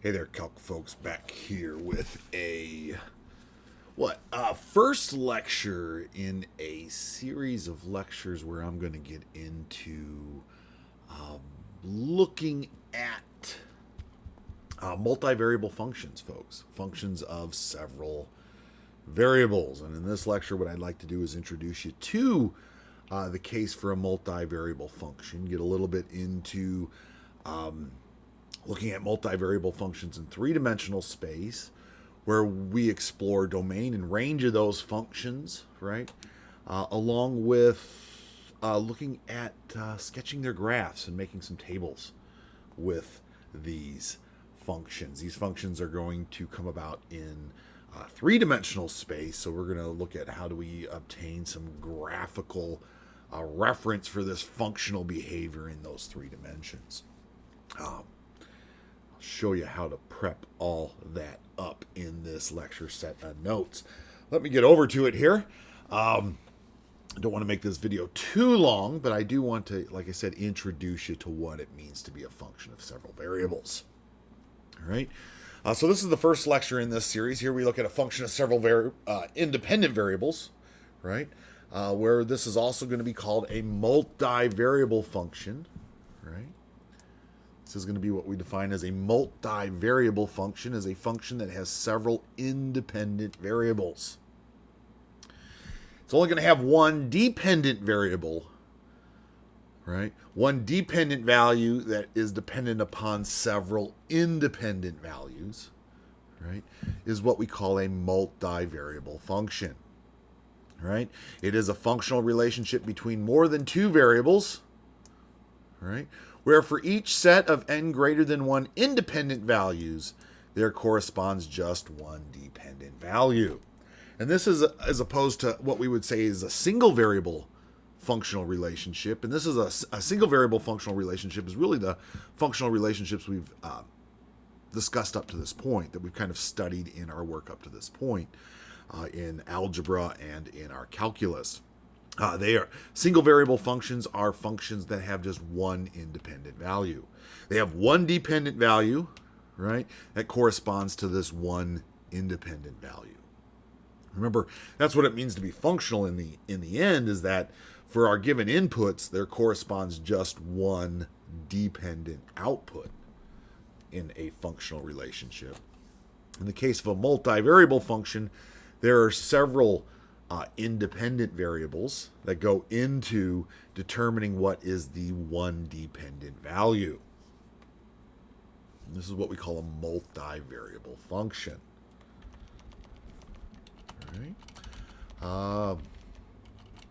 Hey there, calc folks, back here with a first lecture in a series of lectures where I'm going to get into looking at multivariable functions, folks, functions of several variables. And in this lecture, what I'd like to do is introduce you to the case for a multivariable function, get a little bit into looking at multivariable functions in three-dimensional space, where we explore domain and range of those functions, right? Along with looking at sketching their graphs and making some tables with these functions. These functions are going to come about in three-dimensional space, so we're going to look at how do we obtain some graphical reference for this functional behavior in those three dimensions. I'll show you how to prep all that up in this lecture set of notes. Let me get over to it here. I don't want to make this video too long, but I do want to, like I said, introduce you to what it means to be a function of several variables. All right. So this is the first lecture in this series. Here we look at a function of several independent variables, right? Where this is also going to be called a multivariable function, right? This is going to be what we define as a multivariable function, as a function that has several independent variables. It's only going to have one dependent variable, right? One dependent value that is dependent upon several independent values, right? Is what we call a multivariable function, right? It is a functional relationship between more than two variables, right? Where for each set of n greater than one independent values, there corresponds just one dependent value. And this is as opposed to what we would say is a single variable functional relationship. And this is a single variable functional relationship is really the functional relationships we've discussed up to this point, that we've kind of studied in our work up to this point in algebra and in our calculus. They are single variable functions are functions that have just one independent value. They have one dependent value, right? That corresponds to this one independent value. Remember, that's what it means to be functional in the end, is that for our given inputs, there corresponds just one dependent output in a functional relationship. In the case of a multivariable function, there are several independent variables that go into determining what is the one dependent value. And this is what we call a multivariable function. All right.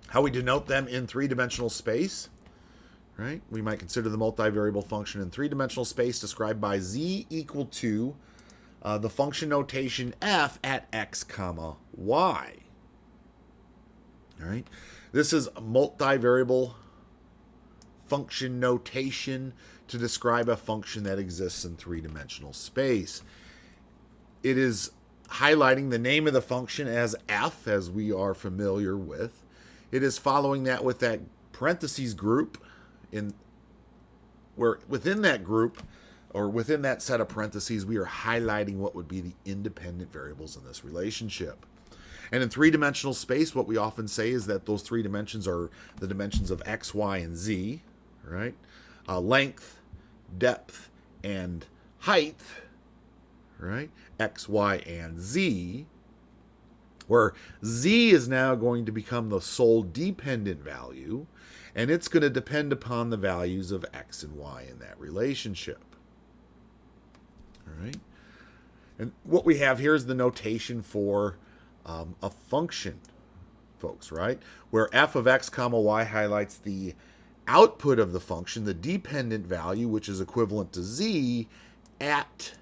How we denote them in three-dimensional space, right? We might consider the multivariable function in three-dimensional space described by z equal to the function notation f at x comma y. All right. This is a multivariable function notation to describe a function that exists in three-dimensional space. It is highlighting the name of the function as f, as we are familiar with. It is following that with that parentheses group, where within that group, or within that set of parentheses, we are highlighting what would be the independent variables in this relationship. And in three-dimensional space, what we often say is that those three dimensions are the dimensions of x, y, and z, right? Length, depth, and height, right? X, y, and z, where z is now going to become the sole dependent value, and it's going to depend upon the values of x and y in that relationship. All right? And what we have here is the notation for a function, folks, right? Where f of x comma y highlights the output of the function, the dependent value, which is equivalent to z, at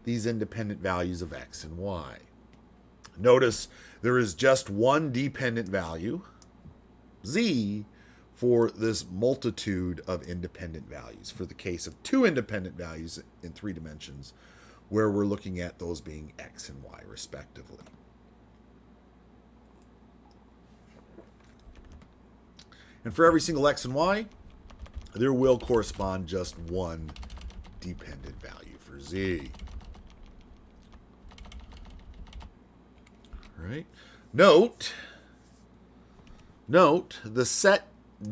these independent values of x and y. Notice there is just one dependent value, z, for this multitude of independent values. For the case of two independent values in three dimensions, where we're looking at those being x and y respectively. And for every single x and y, there will correspond just one dependent value for z. right? Note the set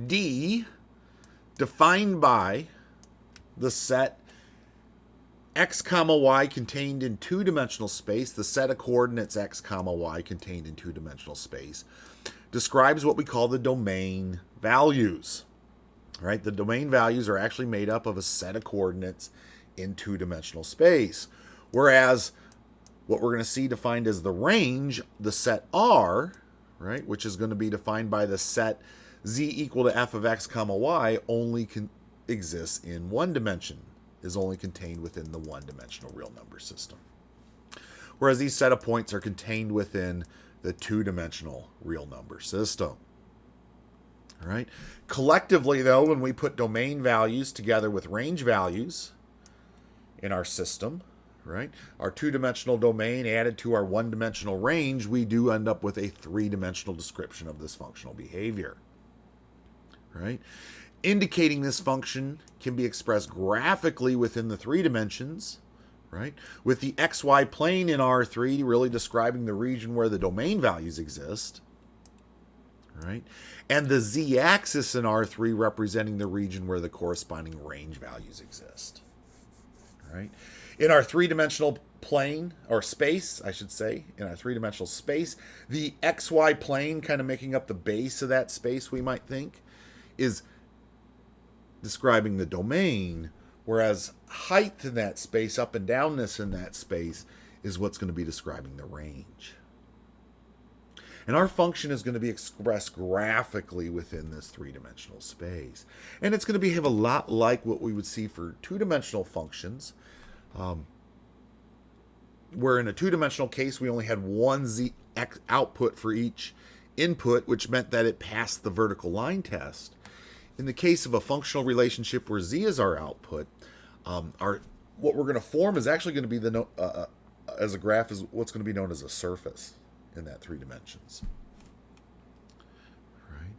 D defined by the set x comma y contained in two-dimensional space, the set of coordinates x comma y contained in two-dimensional space, describes what we call the domain values. Right? The domain values are actually made up of a set of coordinates in two-dimensional space. Whereas what we're going to see defined as the range, the set R, right, which is going to be defined by the set z equal to f of x comma y, only exists in one dimension, is only contained within the one-dimensional real number system. Whereas these set of points are contained within the two-dimensional real number system. All right. Collectively, though, when we put domain values together with range values in our system, right, our two-dimensional domain added to our one-dimensional range, we do end up with a three-dimensional description of this functional behavior. Right? Indicating this function can be expressed graphically within the three dimensions, right? With the xy plane in R3 really describing the region where the domain values exist, right? And the z-axis in R3 representing the region where the corresponding range values exist, right? In our three-dimensional plane, or space, I should say, in our three-dimensional space, the xy plane kind of making up the base of that space, we might think, is describing the domain, whereas height in that space, up and downness in that space, is what's going to be describing the range. And our function is going to be expressed graphically within this three-dimensional space. And it's going to behave a lot like what we would see for two-dimensional functions, where in a two-dimensional case we only had one z output for each input, which meant that it passed the vertical line test. In the case of a functional relationship where z is our output, what we're going to form is actually going to be as a graph is what's going to be known as a surface in that three dimensions. Right?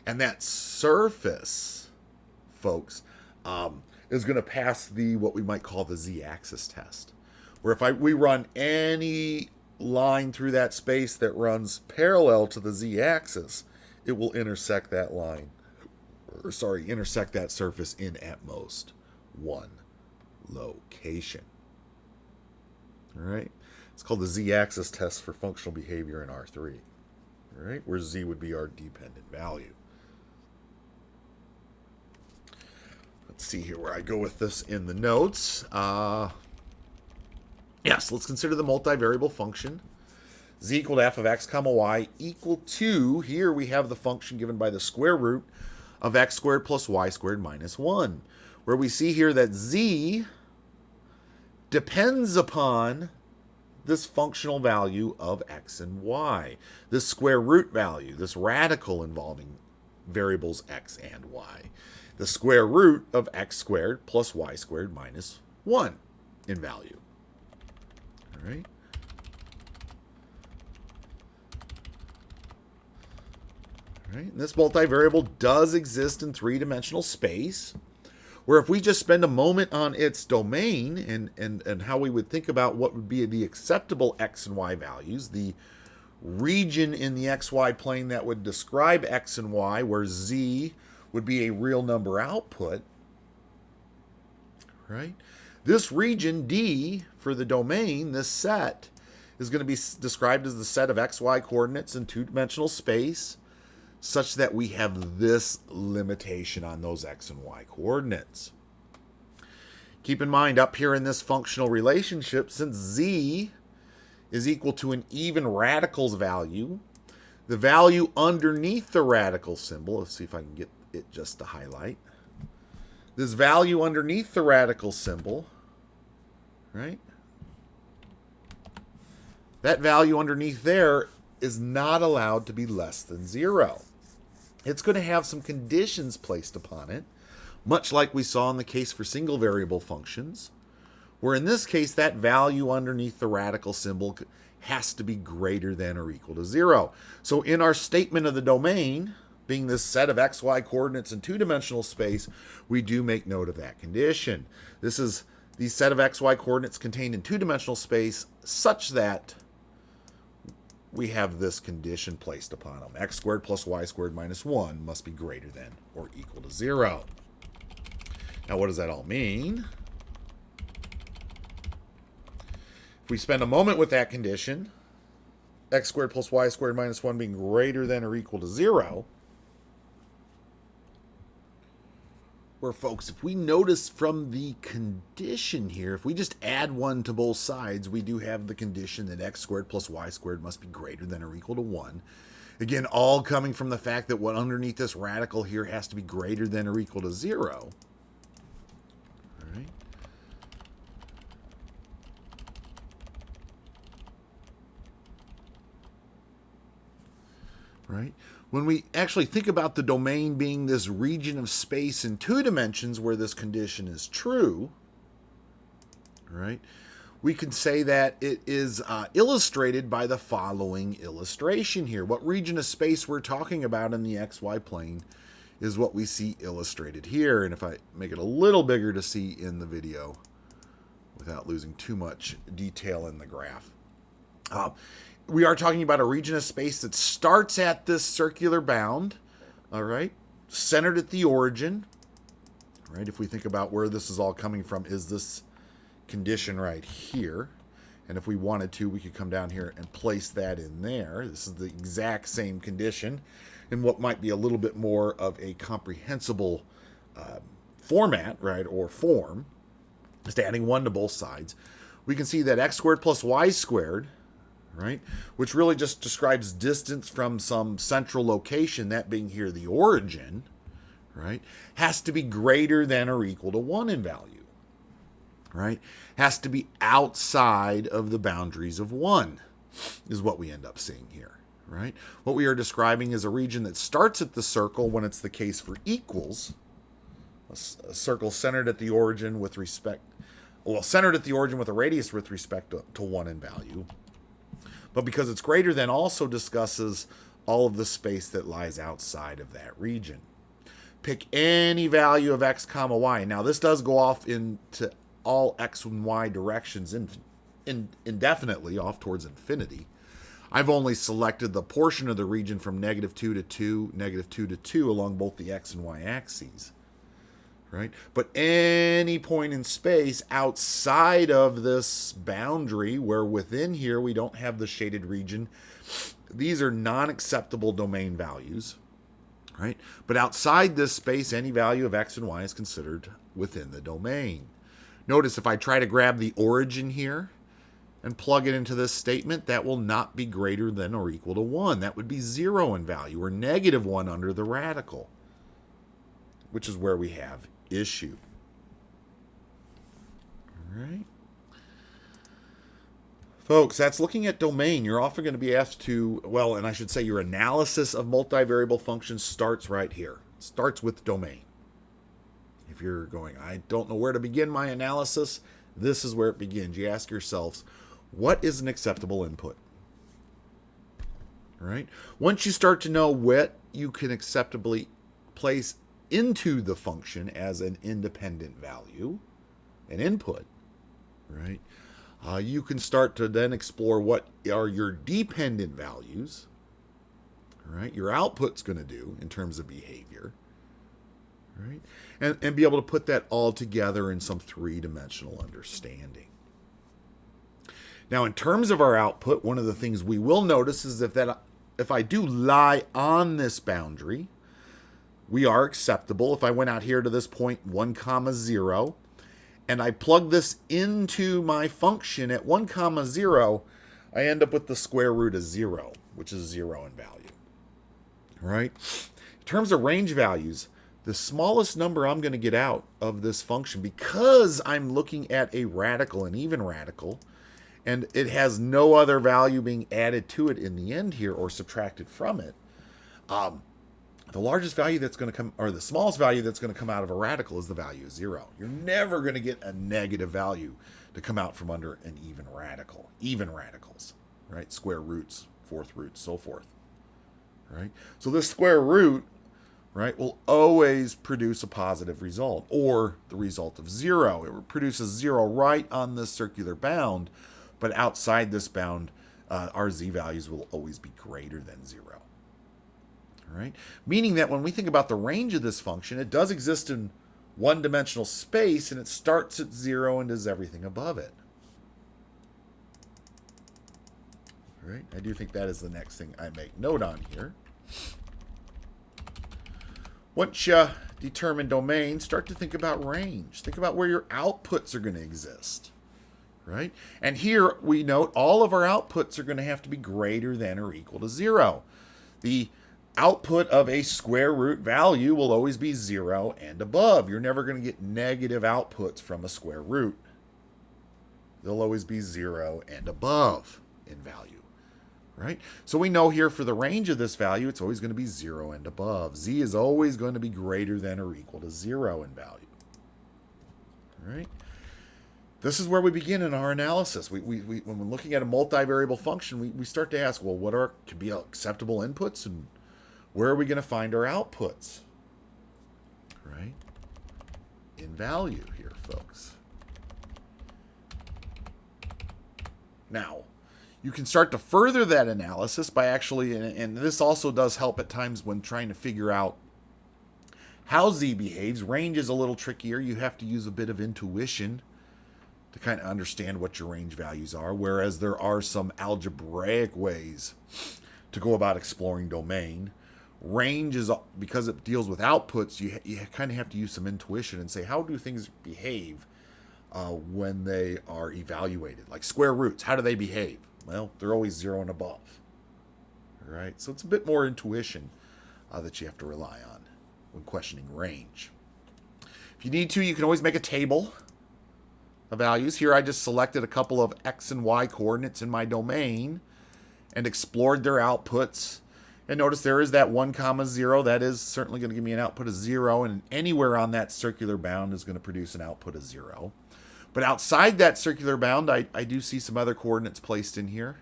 And that surface, folks, is going to pass what we might call the z-axis test. Where if we run any line through that space that runs parallel to the z-axis, it will intersect that line. Intersect that surface in at most one location. All right? It's called the z-axis test for functional behavior in R3. All right? Where z would be our dependent value. Let's see here where I go with this in the notes. Yes, let's consider the multivariable function. Z equal to f of x comma y equal to, here we have the function given by the square root of x squared plus y squared minus 1, where we see here that z depends upon this functional value of x and y, this square root value, this radical involving variables x and y, the square root of x squared plus y squared minus 1 in value. All right? Right? And this multivariable does exist in three-dimensional space, where if we just spend a moment on its domain and how we would think about what would be the acceptable x and y values, the region in the xy plane that would describe x and y, where z would be a real number output, right? This region, D, for the domain, this set, is going to be described as the set of xy coordinates in two-dimensional space, such that we have this limitation on those x and y coordinates. Keep in mind, up here in this functional relationship, since z is equal to an even radicals value, the value underneath the radical symbol, let's see if I can get it just to highlight, this value underneath the radical symbol, right? That value underneath there is not allowed to be less than 0. It's going to have some conditions placed upon it, much like we saw in the case for single variable functions, where in this case that value underneath the radical symbol has to be greater than or equal to 0. So in our statement of the domain, being this set of xy coordinates in two-dimensional space, we do make note of that condition. This is the set of xy coordinates contained in two-dimensional space such that we have this condition placed upon them. X squared plus y squared minus 1 must be greater than or equal to 0. Now, what does that all mean? If we spend a moment with that condition, x squared plus y squared minus 1 being greater than or equal to 0, where, folks, if we notice from the condition here, if we just add 1 to both sides, we do have the condition that x squared plus y squared must be greater than or equal to 1. Again, all coming from the fact that what underneath this radical here has to be greater than or equal to 0. All right. Right? When we actually think about the domain being this region of space in 2 dimensions where this condition is true, right, we can say that it is illustrated by the following illustration here. What region of space we're talking about in the xy plane is what we see illustrated here. And if I make it a little bigger to see in the video without losing too much detail in the graph. We are talking about a region of space that starts at this circular bound, all right, centered at the origin, right? If we think about where this is all coming from, is this condition right here. And if we wanted to, we could come down here and place that in there. This is the exact same condition in what might be a little bit more of a comprehensible format, right, or form, just adding 1 to both sides. We can see that x squared plus y squared, right, which really just describes distance from some central location, that being here the origin, right, has to be greater than or equal to 1 in value, right, has to be outside of the boundaries of 1 is what we end up seeing here, right. What we are describing is a region that starts at the circle when it's the case for equals, a circle centered at the origin with respect, well, centered at the origin with a radius with respect to 1 in value. But because it's greater than, also discusses all of the space that lies outside of that region. Pick any value of x comma y. Now, this does go off into all x and y directions indefinitely, off towards infinity. I've only selected the portion of the region from -2 to 2, -2 to 2 along both the x and y axes. Right? But any point in space outside of this boundary, where within here we don't have the shaded region, these are non-acceptable domain values, right? But outside this space, any value of x and y is considered within the domain. Notice if I try to grab the origin here and plug it into this statement, that will not be greater than or equal to 1. That would be 0 in value, or -1 under the radical, which is where we have issue. All right. Folks, that's looking at domain. You're often going to be asked to, well, and I should say your analysis of multivariable functions starts right here. It starts with domain. If you're going, I don't know where to begin my analysis, this is where it begins. You ask yourselves, what is an acceptable input? All right. Once you start to know what you can acceptably place into the function as an independent value, an input, right? You can start to then explore what are your dependent values, right? Your output's going to do in terms of behavior, right? And be able to put that all together in some 3-dimensional understanding. Now, in terms of our output, one of the things we will notice is if I do lie on this boundary, we are acceptable. If I went out here to this point 1, 0, and I plug this into my function at 1, 0, I end up with the square root of 0, which is 0 in value. All right? In terms of range values, the smallest number I'm going to get out of this function, because I'm looking at a radical, an even radical, and it has no other value being added to it in the end here or subtracted from it, the largest value that's going to come, or the smallest value that's going to come out of a radical is the value of 0. You're never going to get a negative value to come out from under an even radical. Even radicals, right? Square roots, fourth roots, so forth, right? So this square root, right, will always produce a positive result, or the result of 0. It produces 0 right on this circular bound, but outside this bound, our z values will always be greater than 0. All right? Meaning that when we think about the range of this function, it does exist in one-dimensional space, and it starts at 0 and does everything above it. All right? I do think that is the next thing I make note on here. Once you determine domain, start to think about range. Think about where your outputs are going to exist. Right? And here we note all of our outputs are going to have to be greater than or equal to 0. The output of a square root value will always be 0 and above. You're never going to get negative outputs from a square root. They'll always be 0 and above in value. Right? So we know here for the range of this value, it's always going to be 0 and above. Z is always going to be greater than or equal to 0 in value. All right? This is where we begin in our analysis. When we're looking at a multivariable function, we start to ask, well, what could be acceptable inputs, and where are we going to find our outputs? Right? In value here, folks. Now, you can start to further that analysis by actually, and this also does help at times when trying to figure out how Z behaves. Range is a little trickier. You have to use a bit of intuition to kind of understand what your range values are, whereas there are some algebraic ways to go about exploring domain. Range is, because it deals with outputs, you kind of have to use some intuition and say, how do things behave when they are evaluated? Like square roots, how do they behave? Well, they're always 0 and above. All right? So it's a bit more intuition that you have to rely on when questioning range. If you need to, you can always make a table of values. Here I just selected a couple of x and y coordinates in my domain and explored their outputs. And notice there is that 1, 0. That is certainly going to give me an output of 0, and anywhere on that circular bound is going to produce an output of 0. But outside that circular bound, I do see some other coordinates placed in here,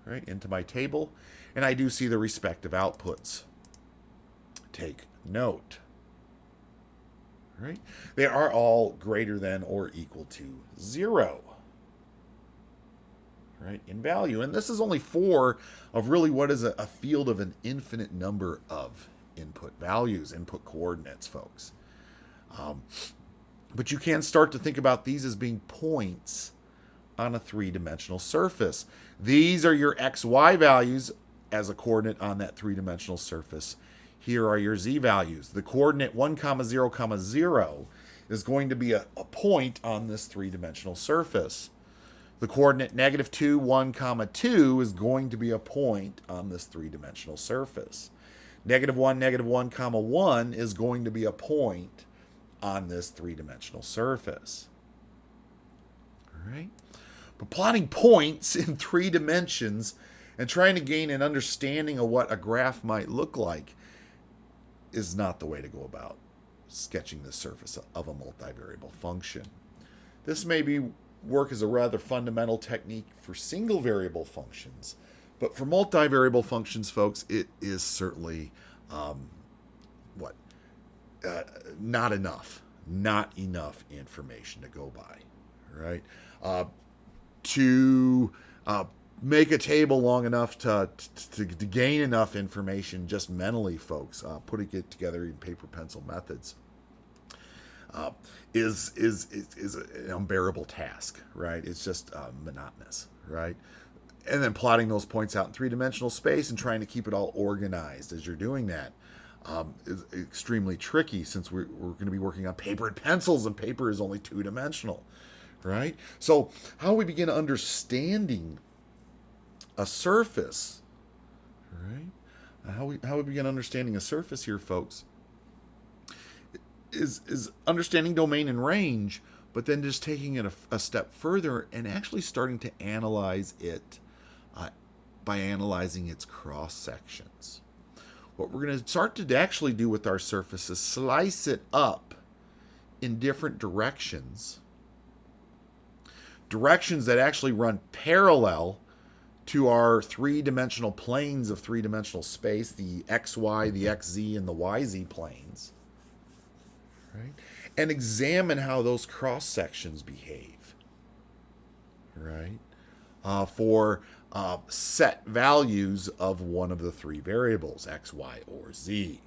right, into my table, and I do see the respective outputs. Take note. Right? They are all greater than or equal to 0. Right? In value. And this is only 4 of really what is a field of an infinite number of input values, input coordinates, folks. But you can start to think about these as being points on a three-dimensional surface. These are your x, y values as a coordinate on that three-dimensional surface. Here are your z values. The coordinate 1, 0, 0 is going to be a point on this three-dimensional surface. The coordinate -2, 1, 2 is going to be a point on this three-dimensional surface. -1, -1, 1 is going to be a point on this three-dimensional surface. All right? But plotting points in 3 dimensions and trying to gain an understanding of what a graph might look like is not the way to go about sketching the surface of a multivariable function. This may work as a rather fundamental technique for single variable functions, but for multivariable functions, folks, it is certainly not enough information to go by, right? To make a table long enough to gain enough information just mentally, folks, putting it together in paper pencil methods is an unbearable task, right? It's just monotonous, right? And then plotting those points out in three-dimensional space and trying to keep it all organized as you're doing that is extremely tricky, since we're going to be working on paper and pencils, and paper is only two-dimensional, right? So how we begin understanding a surface, right? How we begin understanding a surface here, folks, is understanding domain and range, but then just taking it a step further and actually starting to analyze it by analyzing its cross sections. What we're going to start to actually do with our surface is slice it up in different directions that actually run parallel to our three-dimensional planes of three-dimensional space, the xy, the xz, and the yz planes, right? And examine how those cross sections behave, right? for set values of one of the three variables, x, y, or z.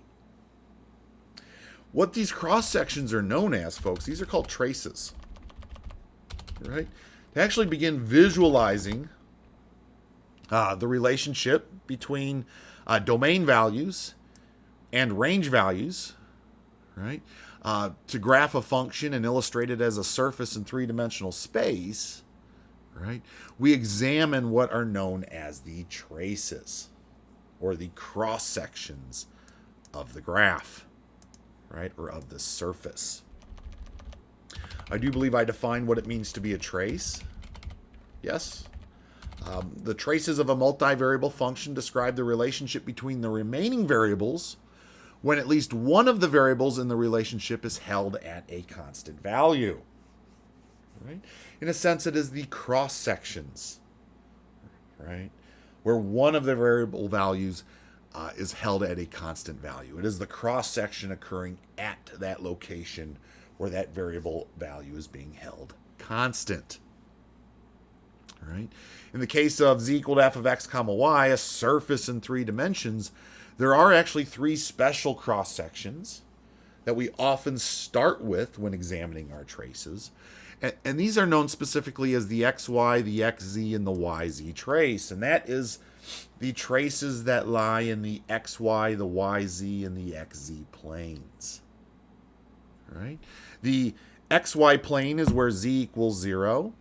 What these cross sections are known as, folks, these are called traces. Right? To actually begin visualizing the relationship between domain values and range values, right? To graph a function and illustrate it as a surface in three-dimensional space, right? We examine what are known as the traces, or the cross sections of the graph, right? Or of the surface. I do believe I defined what it means to be a trace. Yes. The traces of a multivariable function describe the relationship between the remaining variables when at least one of the variables in the relationship is held at a constant value. Right? In a sense, it is the cross sections, right? Where one of the variable values is held at a constant value. It is the cross section occurring at that location where that variable value is being held constant. Right? In the case of z equal to f of x comma y, a surface in 3 dimensions, there are actually 3 special cross sections that we often start with when examining our traces. And these are known specifically as the xy, the xz, and the yz trace. And that is the traces that lie in the xy, the yz, and the xz planes. Right? The xy plane is where z equals 0.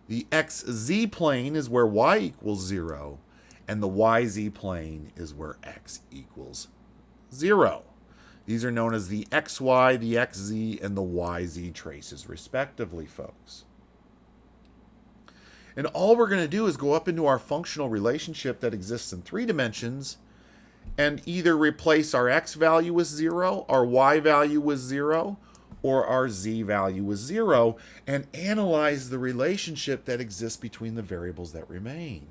The xz plane is where y equals 0. And the yz plane is where x equals 0. These are known as the xy, the xz, and the yz traces, respectively, folks. And all we're going to do is go up into our functional relationship that exists in 3 dimensions and either replace our x value with 0, our y value with 0, or our z value with 0, and analyze the relationship that exists between the variables that remain.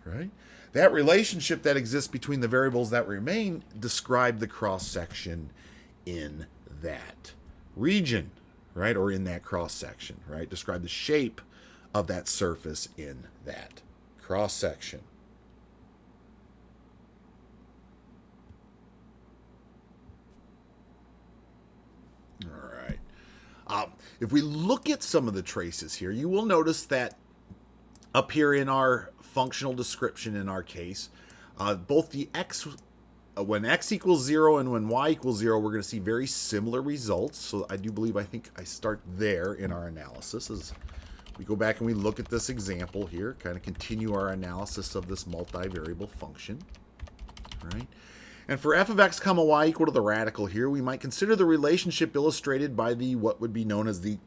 Right? That relationship that exists between the variables that remain describe the cross-section in that region, right? Or in that cross-section, right? Describe the shape of that surface in that cross-section. All right. If we look at some of the traces here, you will notice that up here in our functional description in our case, both the x, when x equals 0 and when y equals 0, we're going to see very similar results. So I think I start there in our analysis as we go back and we look at this example here, kind of continue our analysis of this multivariable function, right? And for f of x comma y equal to the radical here, we might consider the relationship illustrated by the what would be known as the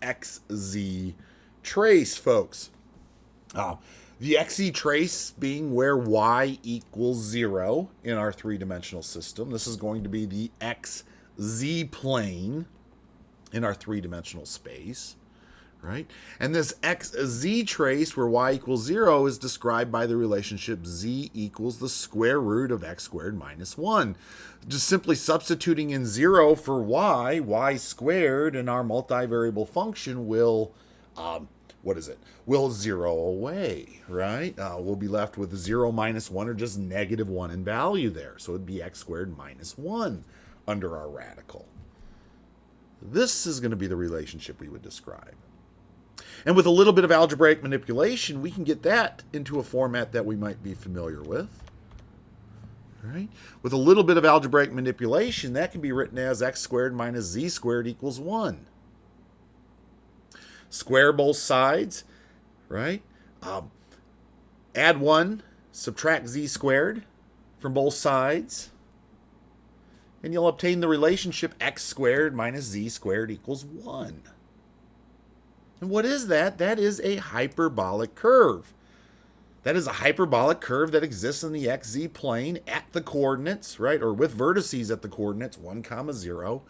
xz trace, folks. The xz trace being where y equals 0 in our 3-dimensional system. This is going to be the xz plane in our 3-dimensional space, right? And this xz trace where y equals 0 is described by the relationship z equals the square root of x squared minus 1. Just simply substituting in 0 for y squared in our multivariable function will will 0 away, right? We'll be left with 0 minus 1, or just negative 1 in value there. So it'd be x squared minus 1 under our radical. This is going to be the relationship we would describe. And with a little bit of algebraic manipulation, we can get that into a format that we might be familiar with. Right? With a little bit of algebraic manipulation, that can be written as x squared minus z squared equals 1. Square both sides, right? Add 1, subtract z squared from both sides, and you'll obtain the relationship x squared minus z squared equals 1. And what is that? That is a hyperbolic curve. That is a hyperbolic curve that exists in the xz plane at the coordinates, right? Or with vertices at the coordinates 1, 0,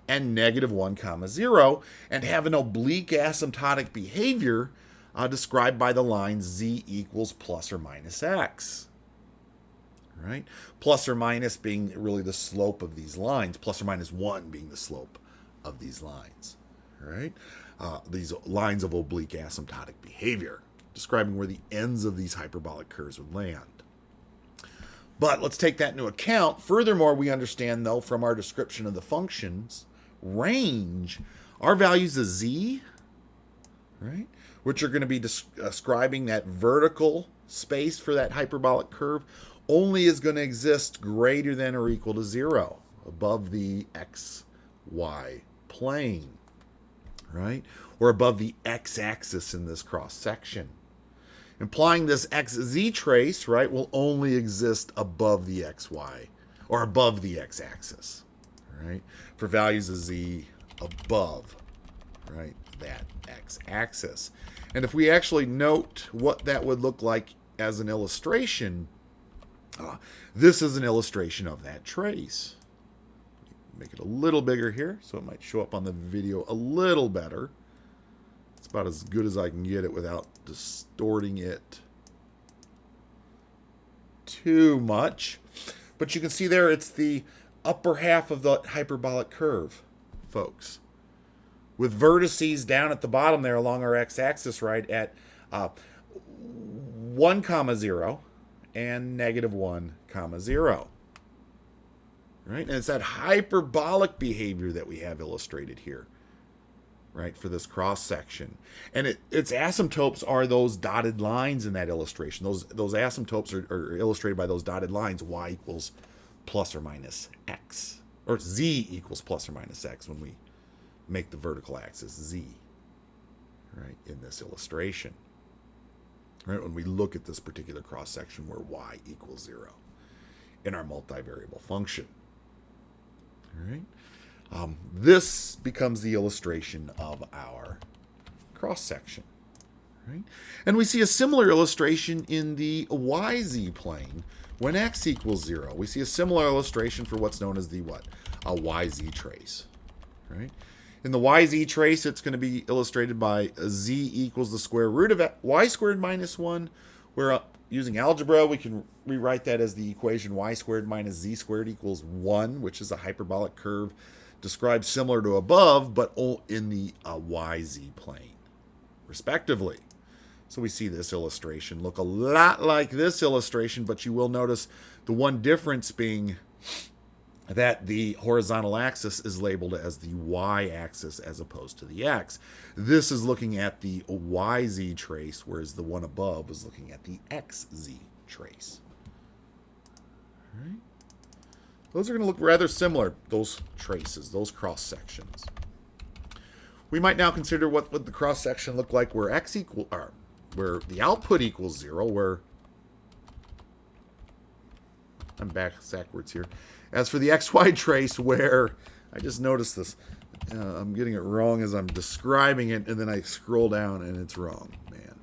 and negative 1, 0, and have an oblique asymptotic behavior described by the line z equals plus or minus x. Right? Plus or minus being really the slope of these lines, plus or minus 1 being the slope of these lines. Right? these lines of oblique asymptotic behavior, describing where the ends of these hyperbolic curves would land. But let's take that into account. Furthermore, we understand, though, from our description of the function's range, our values of z, right, which are going to be describing that vertical space for that hyperbolic curve, only is going to exist greater than or equal to 0 above the xy plane, right, or above the x-axis in this cross-section. Implying this xz trace, right, will only exist above the xy, or above the x-axis, right, for values of z above, right, that x-axis. And if we actually note what that would look like as an illustration, this is an illustration of that trace. Make it a little bigger here so it might show up on the video a little better. It's about as good as I can get it without distorting it too much. But you can see there it's the upper half of the hyperbolic curve, folks, with vertices down at the bottom there along our x-axis, right, at 1, 0 and -1, 0. Right? And it's that hyperbolic behavior that we have illustrated here, right, for this cross-section. And its asymptotes are those dotted lines in that illustration. Those asymptotes are illustrated by those dotted lines, y equals plus or minus x, or z equals plus or minus x when we make the vertical axis z, right, in this illustration. Right, when we look at this particular cross-section where y equals 0 in our multivariable function. All right. This becomes the illustration of our cross-section. Right? And we see a similar illustration in the yz plane when x equals 0. We see a similar illustration for what's known as the what? A yz trace. Right? In the yz trace, it's going to be illustrated by z equals the square root of y squared minus 1, where using algebra, we can rewrite that as the equation y squared minus z squared equals 1, which is a hyperbolic curve described similar to above, but in the yz plane, respectively. So we see this illustration look a lot like this illustration, but you will notice the one difference being that the horizontal axis is labeled as the y-axis as opposed to the x. This is looking at the yz trace, whereas the one above is looking at the xz trace. All right. Those are going to look rather similar, those traces, those cross-sections. We might now consider what would the cross-section look like where where the output equals 0, where I'm backwards here. As for the xy trace, where I just noticed this, I'm getting it wrong as I'm describing it, and then I scroll down and it's wrong. Man,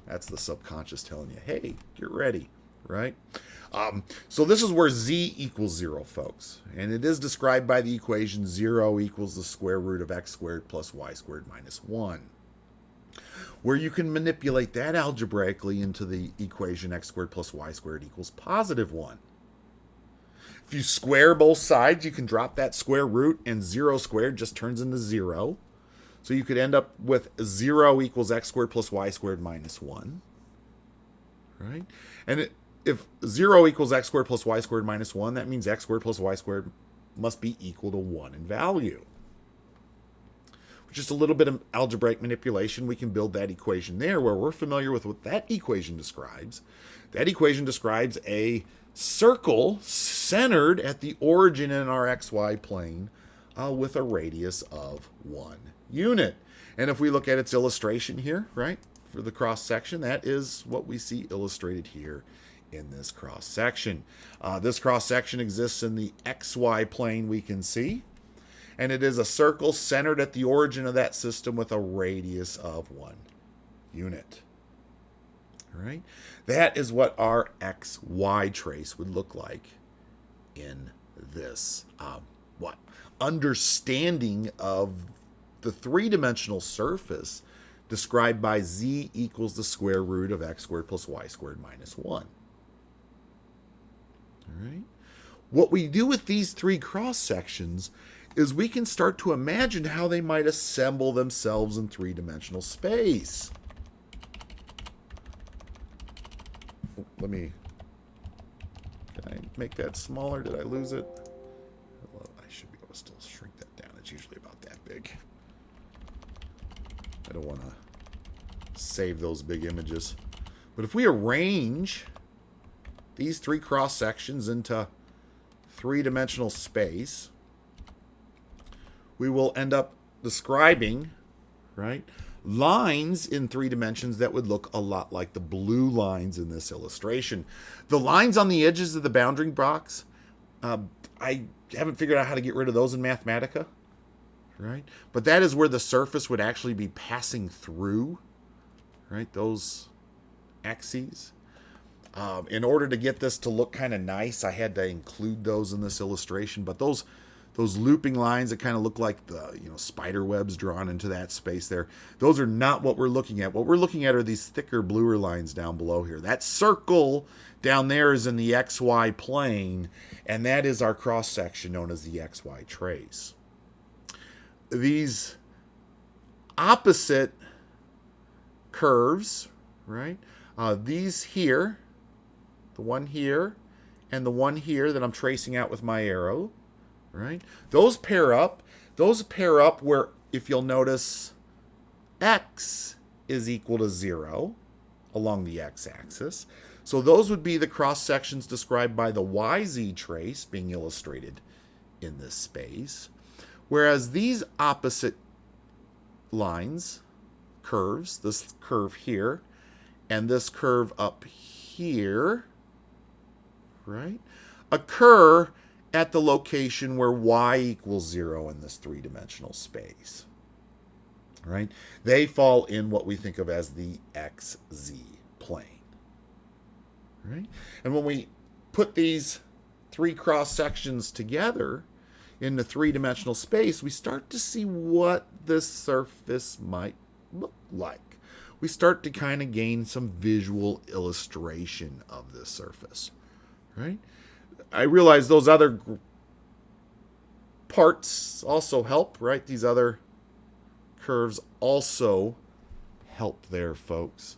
that's the subconscious telling you, hey, get ready, right? So this is where z equals 0, folks. And it is described by the equation 0 equals the square root of x squared plus y squared minus 1. Where you can manipulate that algebraically into the equation x squared plus y squared equals positive 1. If you square both sides, you can drop that square root, and 0 squared just turns into 0. So you could end up with 0 equals x squared plus y squared minus 1. Right? And if 0 equals x squared plus y squared minus 1, that means x squared plus y squared must be equal to 1 in value. With just a little bit of algebraic manipulation, we can build that equation there where we're familiar with what that equation describes. That equation describes a circle centered at the origin in our xy plane with a radius of 1 unit. And if we look at its illustration here, right, for the cross-section, that is what we see illustrated here in this cross-section. This cross-section exists in the xy plane, we can see, and it is a circle centered at the origin of that system with a radius of 1 unit. All right? That is what our xy trace would look like in this understanding of the three-dimensional surface described by z equals the square root of x squared plus y squared minus 1. All right? What we do with these three cross-sections is we can start to imagine how they might assemble themselves in three-dimensional space. Can I make that smaller? Did I lose it? Well, I should be able to still shrink that down. It's usually about that big. I don't want to save those big images. But if we arrange these three cross sections into three-dimensional space, we will end up describing, right, lines in three dimensions that would look a lot like the blue lines in this illustration. The lines on the edges of the boundary box, I haven't figured out how to get rid of those in Mathematica, right? But that is where the surface would actually be passing through, right, those axes. In order to get this to look kind of nice, I had to include those in this illustration. But those looping lines that kind of look like the spider webs drawn into that space there, those are not what we're looking at. What we're looking at are these thicker, bluer lines down below here. That circle down there is in the XY plane, and that is our cross section known as the XY trace. These opposite curves, right? These here, the one here, and the one here that I'm tracing out with my arrow, right? Those pair up. Those pair up where, if you'll notice, x is equal to 0 along the x-axis. So those would be the cross sections described by the YZ trace being illustrated in this space. Whereas these opposite lines, curves, this curve here, and this curve up here, right, occur at the location where y equals 0 in this three-dimensional space, right? They fall in what we think of as the XZ plane, right? And when we put these three cross sections together in the three-dimensional space, we start to see what this surface might look like. We start to kind of gain some visual illustration of this surface, right? I realize those other parts also help, right? These other curves also help there, folks.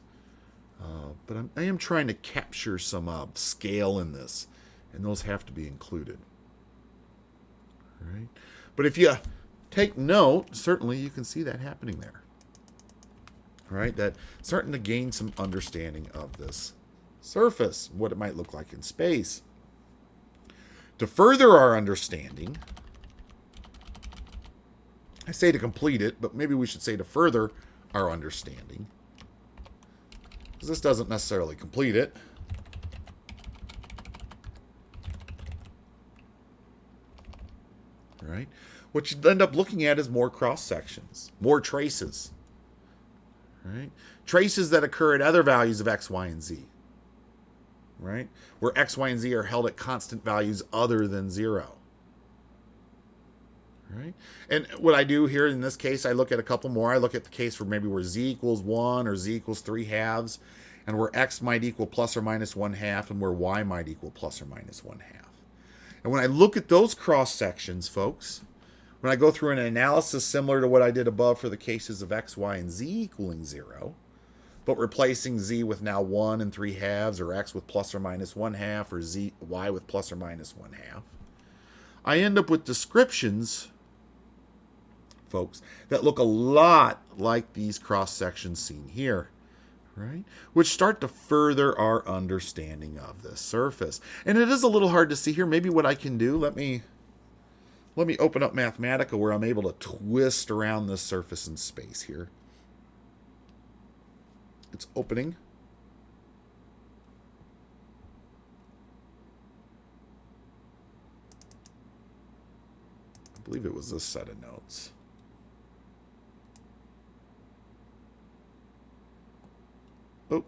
But I am trying to capture some scale in this, and those have to be included, right? But if you take note, certainly you can see that happening there, right? That starting to gain some understanding of this surface, what it might look like in space. To further our understanding, I say to complete it, but maybe we should say to further our understanding, because this doesn't necessarily complete it. Right? What you end up looking at is more cross sections, more traces. Right? Traces that occur at other values of x, y, and z. Right? Where x, y, and z are held at constant values other than 0. Right? And what I do here in this case, I look at a couple more. I look at the case for maybe where z equals 1 or z equals 3/2, and where x might equal plus or minus 1/2, and where y might equal plus or minus 1/2. And when I look at those cross sections, folks, when I go through an analysis similar to what I did above for the cases of x, y, and z equaling 0, but replacing z with now 1 and 3/2, or x with plus or minus 1/2, or y with plus or minus 1/2, I end up with descriptions, folks, that look a lot like these cross sections seen here, right? Which start to further our understanding of this surface. And it is a little hard to see here. Maybe what I can do, let me open up Mathematica where I'm able to twist around this surface in space here. It's opening. I believe it was this set of notes. Oh,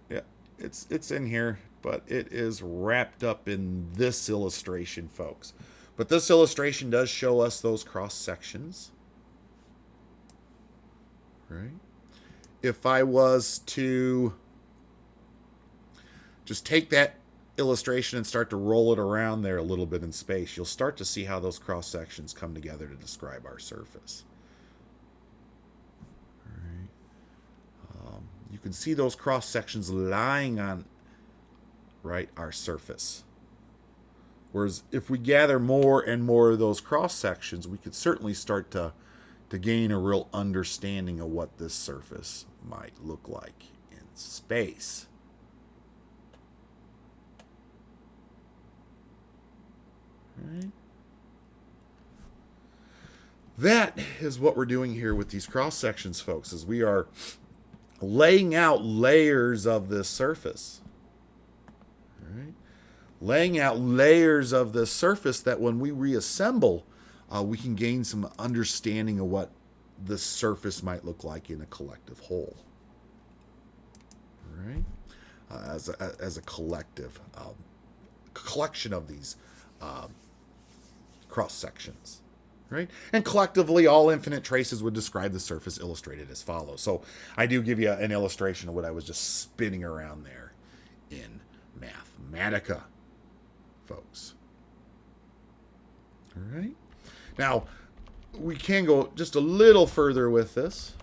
yeah, it's in here, but it is wrapped up in this illustration, folks. But this illustration does show us those cross sections, right? If I was to just take that illustration and start to roll it around there a little bit in space, you'll start to see how those cross sections come together to describe our surface. All right. You can see those cross sections lying on our surface. Whereas if we gather more and more of those cross sections, we could certainly start to gain a real understanding of what this surface might look like in space. Right. That is what we're doing here with these cross sections, folks, is we are laying out layers of this surface. Right? Laying out layers of this surface that when we reassemble, we can gain some understanding of what this surface might look like in a collective whole. Right? As a collective collection of these cross sections, right? And collectively, all infinite traces would describe the surface illustrated as follows. So I do give you an illustration of what I was just spinning around there in Mathematica, folks. All right. Now, we can go just a little further with this.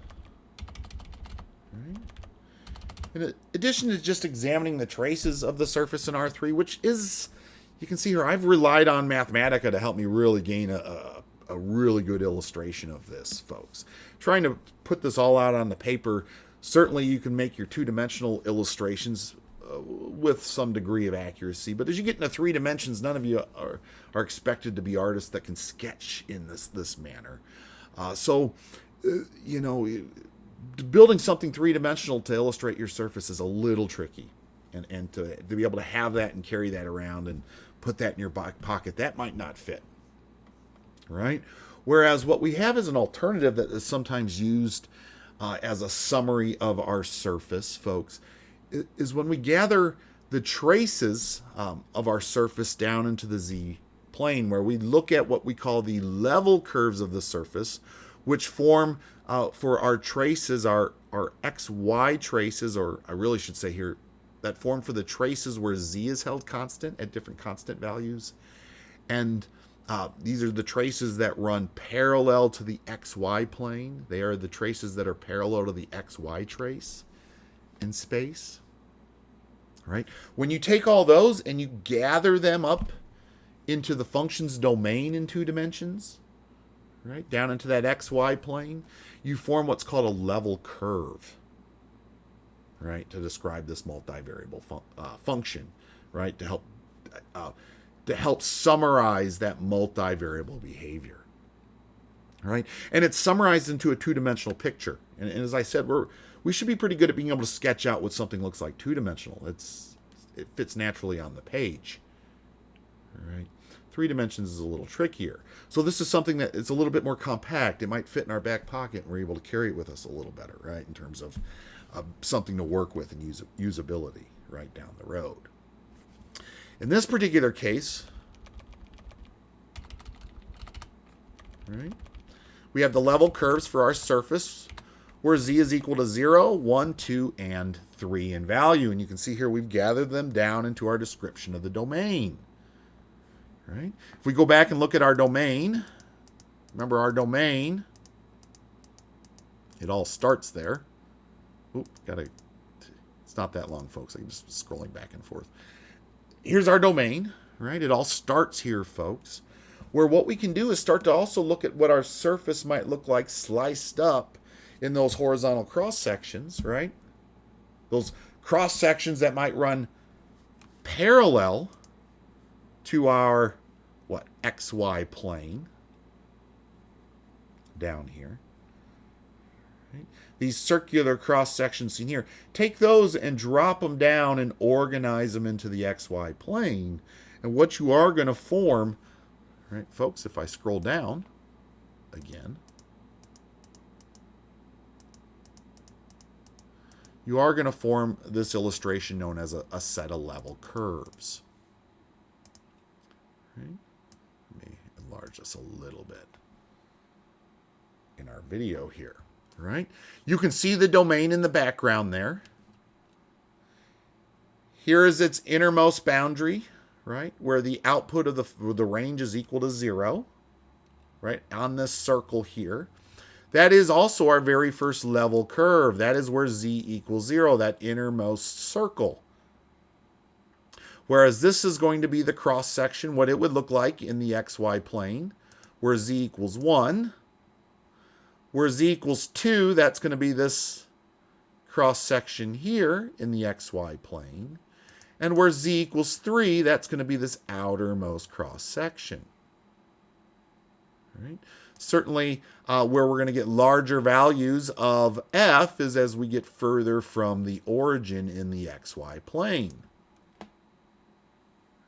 Right? In addition to just examining the traces of the surface in R3, which is, you can see here, I've relied on Mathematica to help me really gain a really good illustration of this, folks. Trying to put this all out on the paper, certainly you can make your two-dimensional illustrations with some degree of accuracy, but as you get into 3 dimensions, none of you are expected to be artists that can sketch in this manner. You know, building something 3-dimensional to illustrate your surface is a little tricky. And to be able to have that and carry that around and put that in your back pocket, that might not fit. Right? Whereas what we have is an alternative that is sometimes used as a summary of our surface, folks, is when we gather the traces of our surface down into the Z plane, where we look at what we call the level curves of the surface, which form for our traces, our XY traces, or I really should say here, that form for the traces where Z is held constant at different constant values. And these are the traces that run parallel to the XY plane. They are the traces that are parallel to the XY trace in space. Right? When you take all those and you gather them up into the function's domain in 2 dimensions, right, down into that XY plane, you form what's called a level curve, right, to describe this multivariable function, right, to help summarize that multivariable behavior. Right? And it's summarized into a 2-dimensional picture. And as I said, we should be pretty good at being able to sketch out what something looks like 2-dimensional. It fits naturally on the page. All right? 3 dimensions is a little trickier. So this is something that is a little bit more compact. It might fit in our back pocket, and we're able to carry it with us a little better, right, in terms of something to work with and usability right down the road. In this particular case, right, we have the level curves for our surface where Z is equal to 0, 1, 2, and 3 in value. And you can see here we've gathered them down into our description of the domain. Right? If we go back and look at our domain, remember our domain, it all starts there. Oop, it's not that long, folks. I'm just scrolling back and forth. Here's our domain, right? It all starts here, folks, where what we can do is start to also look at what our surface might look like sliced up in those horizontal cross sections, right? Those cross sections that might run parallel to our, XY plane down here. Right? These circular cross sections in here, take those and drop them down and organize them into the XY plane. And what you are going to form, right, folks, if I scroll down again, you are going to form this illustration known as a set of level curves. Right? Let me enlarge this a little bit in our video here. Right? You can see the domain in the background there. Here is its innermost boundary, right, where the output of the range is equal to 0, right, on this circle here. That is also our very first level curve. That is where z equals 0, that innermost circle. Whereas this is going to be the cross section, what it would look like in the xy plane, where z equals 1. Where z equals 2, that's going to be this cross section here in the xy plane. And where z equals 3, that's going to be this outermost cross section. Right? Certainly, where we're going to get larger values of f is as we get further from the origin in the xy plane.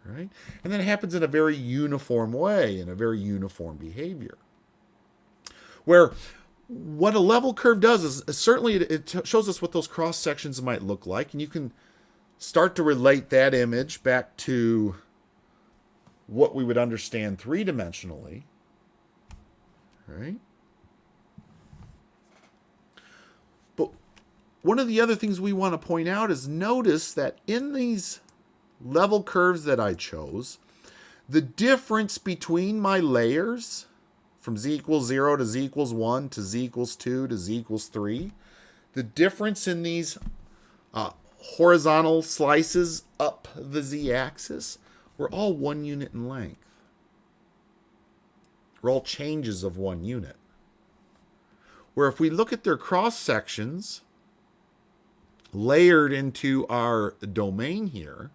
Right? And then it happens in a very uniform way, in a very uniform behavior. Where what a level curve does is certainly it shows us what those cross sections might look like, and you can start to relate that image back to what we would understand three-dimensionally. Right? But one of the other things we want to point out is notice that in these level curves that I chose, the difference between my layers from z equals 0 to z equals 1 to z equals 2 to z equals 3, the difference in these horizontal slices up the z-axis were all 1 unit in length. We're all changes of 1 unit. Where if we look at their cross sections layered into our domain here,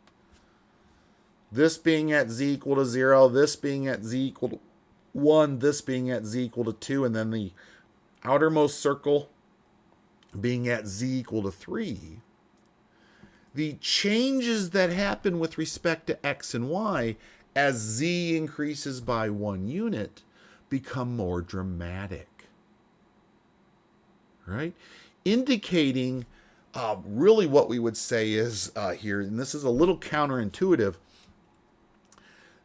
this being at z equal to 0, this being at z equal to 1, this being at z equal to 2, and then the outermost circle being at z equal to 3, the changes that happen with respect to x and y as z increases by 1 unit become more dramatic. Right? Indicating really what we would say is here, and this is a little counterintuitive,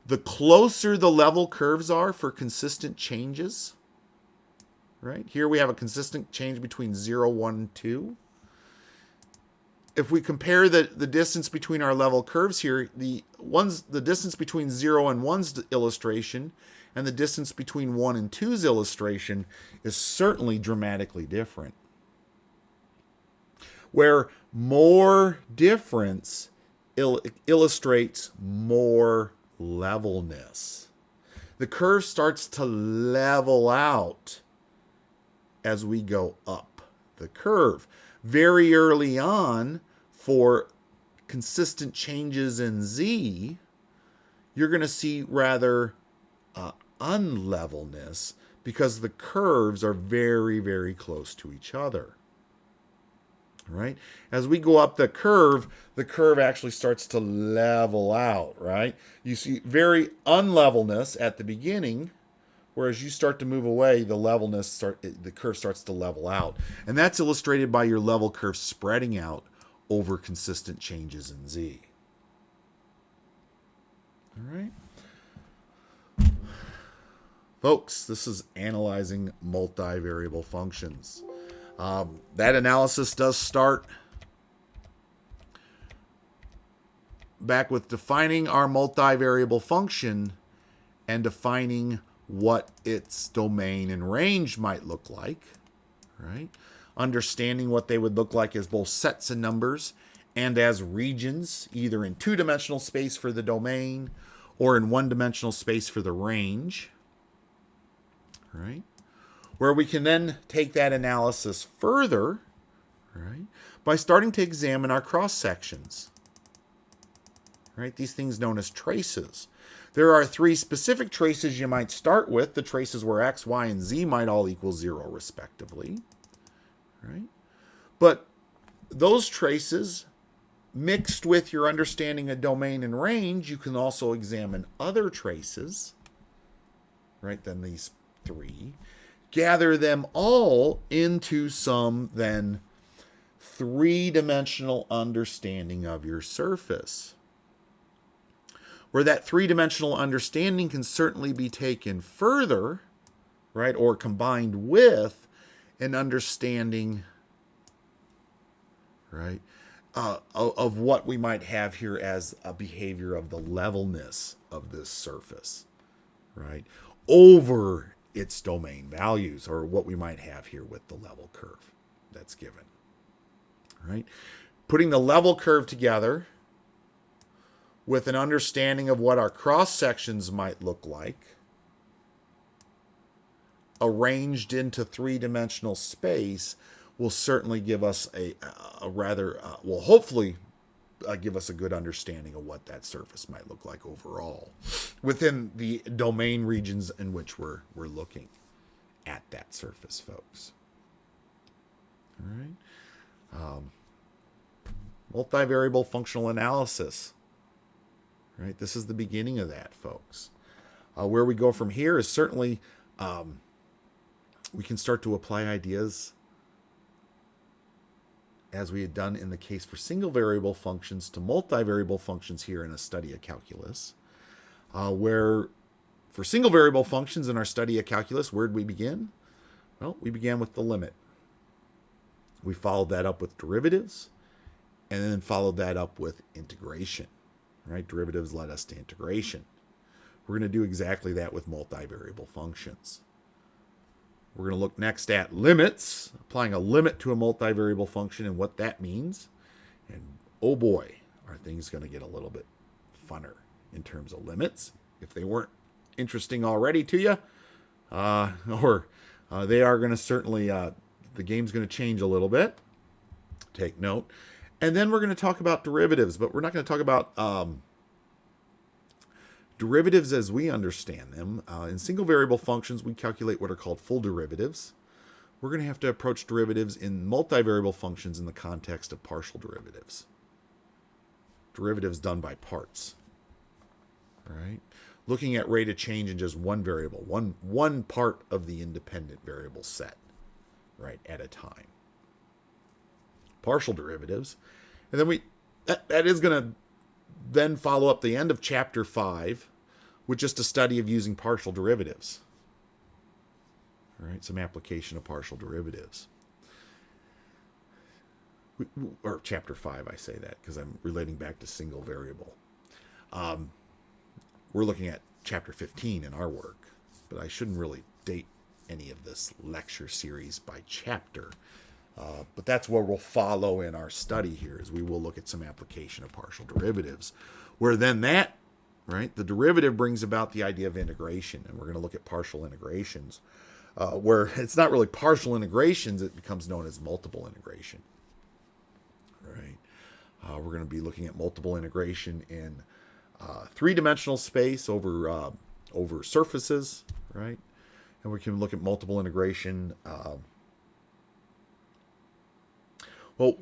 the closer the level curves are for consistent changes, right? Here we have a consistent change between 0, 1, and 2. If we compare the distance between our level curves here, the distance between 0 and 1's illustration and the distance between 1 and 2's illustration is certainly dramatically different. Where more difference illustrates more levelness. The curve starts to level out as we go up the curve. Very early on, for consistent changes in z, you're going to see rather unlevelness because the curves are very, very close to each other. Right? As we go up the curve actually starts to level out, right? You see very unlevelness at the beginning, whereas you start to move away, the curve starts to level out. And that's illustrated by your level curve spreading out over consistent changes in z. All right? Folks, this is analyzing multivariable functions. That analysis does start back with defining our multivariable function and defining what its domain and range might look like, right? Understanding what they would look like as both sets of numbers and as regions, either in two-dimensional space for the domain or in one-dimensional space for the range, right? Where we can then take that analysis further, right, by starting to examine our cross sections, right? These things known as traces. There are 3 specific traces you might start with, the traces where x, y, and z might all equal 0 respectively, right? But those traces, mixed with your understanding of domain and range, you can also examine other traces, right, than these 3. Gather them all into some then 3-dimensional understanding of your surface. Where that 3-dimensional understanding can certainly be taken further, right, or combined with an understanding, right, of what we might have here as a behavior of the levelness of this surface, right, over its domain values, or what we might have here with the level curve that's given, right? Putting the level curve together with an understanding of what our cross sections might look like, arranged into three-dimensional space, will certainly give us a rather, will hopefully give us a good understanding of what that surface might look like overall within the domain regions in which we're looking at that surface, folks. All right. Multivariable functional analysis. Right. This is the beginning of that, folks. Where we go from here is certainly we can start to apply ideas as we had done in the case for single variable functions to multivariable functions here in a study of calculus, where for single variable functions in our study of calculus, where did we begin? Well, we began with the limit. We followed that up with derivatives, and then followed that up with integration. Right? Derivatives led us to integration. We're going to do exactly that with multivariable functions. We're going to look next at limits, applying a limit to a multivariable function and what that means. And oh boy, are things going to get a little bit funner in terms of limits. If they weren't interesting already to you, they are going to certainly, the game's going to change a little bit. Take note. And then we're going to talk about derivatives, but we're not going to talk about derivatives as we understand them. In single variable functions, we calculate what are called full derivatives. We're going to have to approach derivatives in multivariable functions in the context of partial derivatives. Derivatives done by parts. Right? Looking at rate of change in just one variable, one part of the independent variable set, right, at a time. Partial derivatives. And then that is going to then follow up the end of chapter 5 with just a study of using partial derivatives. All right, some application of partial derivatives. Or chapter 5, I say that because I'm relating back to single variable. We're looking at chapter 15 in our work, but I shouldn't really date any of this lecture series by chapter. But that's where we'll follow in our study here, is we will look at some application of partial derivatives, where then that, right, the derivative brings about the idea of integration, and we're going to look at partial integrations, where it's not really partial integrations, it becomes known as multiple integration, right? We're going to be looking at multiple integration in three-dimensional space over surfaces, right? And we can look at multiple integration. We're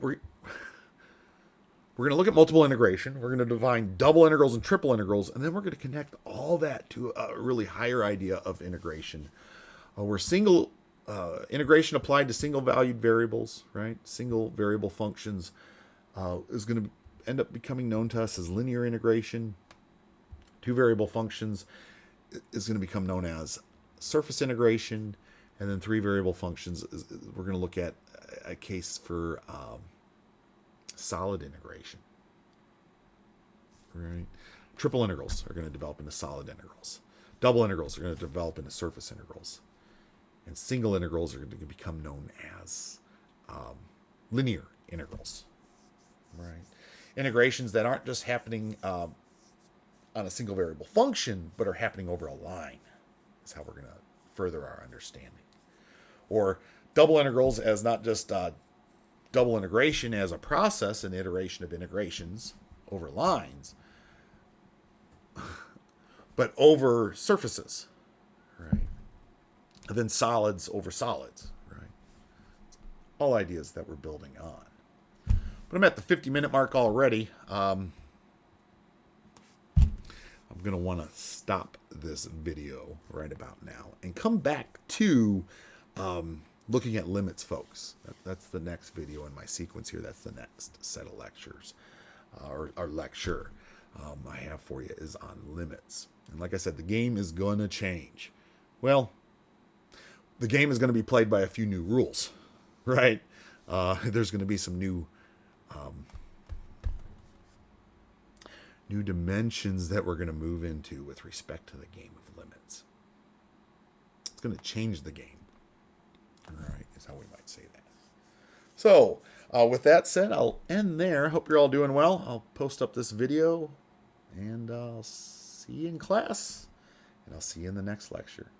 going to look at multiple integration. We're going to define double integrals and triple integrals, and then we're going to connect all that to a really higher idea of integration, where single integration applied to single valued variables, right? Single variable functions is going to end up becoming known to us as linear integration. Two variable functions is going to become known as surface integration, and then three variable functions we're going to look at a case for solid integration. Right? Triple integrals are going to develop into solid integrals. Double integrals are going to develop into surface integrals. And single integrals are going to become known as linear integrals. Right? Integrations that aren't just happening on a single variable function, but are happening over a line. Is how we're going to further our understanding. Or double integrals as not just double integration as a process and iteration of integrations over lines, but over surfaces, right? And then solids over solids, right? All ideas that we're building on. But I'm at the 50-minute mark already. I'm going to want to stop this video right about now and come back to looking at limits, folks. That's the next video in my sequence here. That's the next set of lectures, or lecture I have for you is on limits. And like I said, the game is going to change. Well, the game is going to be played by a few new rules, right? There's going to be some new new dimensions that we're going to move into with respect to the game of limits. It's going to change the game. All right, is how we might say that. So, with that said, I'll end there. Hope you're all doing well. I'll post up this video, and I'll see you in class, and I'll see you in the next lecture.